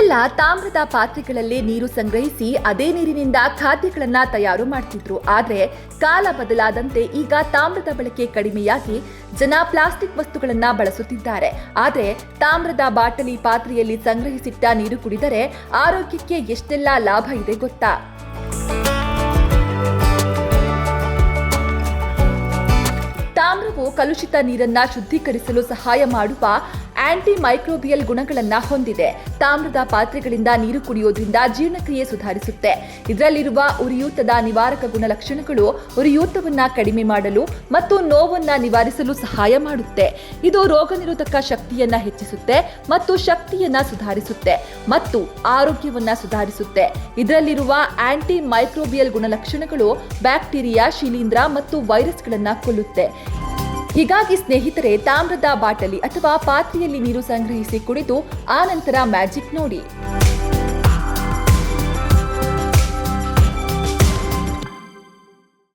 ಮೊದಲೆಲ್ಲ ತಾಮ್ರದ ಪಾತ್ರೆಗಳಲ್ಲಿ ನೀರು ಸಂಗ್ರಹಿಸಿ ಅದೇ ನೀರಿನಿಂದ ಖಾದ್ಯಗಳನ್ನ ತಯಾರು ಮಾಡ್ತಿದ್ರು. ಆದ್ರೆ ಕಾಲ ಬದಲಾದಂತೆ ಈಗ ತಾಮ್ರದ ಬಳಕೆ ಕಡಿಮೆಯಾಗಿ ಜನ ಪ್ಲಾಸ್ಟಿಕ್ ವಸ್ತುಗಳನ್ನ ಬಳಸುತ್ತಿದ್ದಾರೆ. ಆದ್ರೆ ತಾಮ್ರದ ಬಾಟಲಿ ಪಾತ್ರೆಯಲ್ಲಿ ಸಂಗ್ರಹಿಸಿಟ್ಟ ನೀರು ಕುಡಿದರೆ ಆರೋಗ್ಯಕ್ಕೆ ಎಷ್ಟೆಲ್ಲ ಲಾಭ ಇದೆ ಗೊತ್ತಾ? ತಾಮ್ರವು ಕಲುಷಿತ ನೀರನ್ನ ಶುದ್ಧೀಕರಿಸಲು ಸಹಾಯ ಮಾಡುವ ಆಂಟಿ ಮೈಕ್ರೋಬಿಯಲ್ ಗುಣಗಳನ್ನ ಹೊಂದಿದೆ. ತಾಮ್ರದ ಪಾತ್ರೆಗಳಿಂದ ನೀರು ಕುಡಿಯೋದ್ರಿಂದ ಜೀರ್ಣಕ್ರಿಯೆ ಸುಧಾರಿಸುತ್ತೆ. ಇದರಲ್ಲಿರುವ ಉರಿಯೂತದ ನಿವಾರಕ ಗುಣಲಕ್ಷಣಗಳು ಉರಿಯೂತವನ್ನ ಕಡಿಮೆ ಮಾಡಲು ಮತ್ತು ನೋವನ್ನ ನಿವಾರಿಸಲು ಸಹಾಯ ಮಾಡುತ್ತೆ. ಇದು ರೋಗ ನಿರೋಧಕ ಶಕ್ತಿಯನ್ನ ಹೆಚ್ಚಿಸುತ್ತೆ ಮತ್ತು ಶಕ್ತಿಯನ್ನ ಸುಧಾರಿಸುತ್ತೆ ಮತ್ತು ಆರೋಗ್ಯವನ್ನ ಸುಧಾರಿಸುತ್ತೆ. ಇದರಲ್ಲಿರುವ ಆಂಟಿ ಮೈಕ್ರೋಬಿಯಲ್ ಗುಣಲಕ್ಷಣಗಳು ಬ್ಯಾಕ್ಟೀರಿಯಾ, ಶಿಲೀಂಧ್ರ ಮತ್ತು ವೈರಸ್ಗಳನ್ನ ಕೊಲ್ಲುತ್ತೆ. ಹೀಗಾಗಿ ಸ್ನೇಹಿತರೆ, ತಾಮ್ರದ ಬಾಟಲಿ ಅಥವಾ ಪಾತ್ರೆಯಲ್ಲಿ ನೀರು ಸಂಗ್ರಹಿಸಿ ಕುಡಿದು ಆ ನಂತರ ಮ್ಯಾಜಿಕ್ ನೋಡಿ.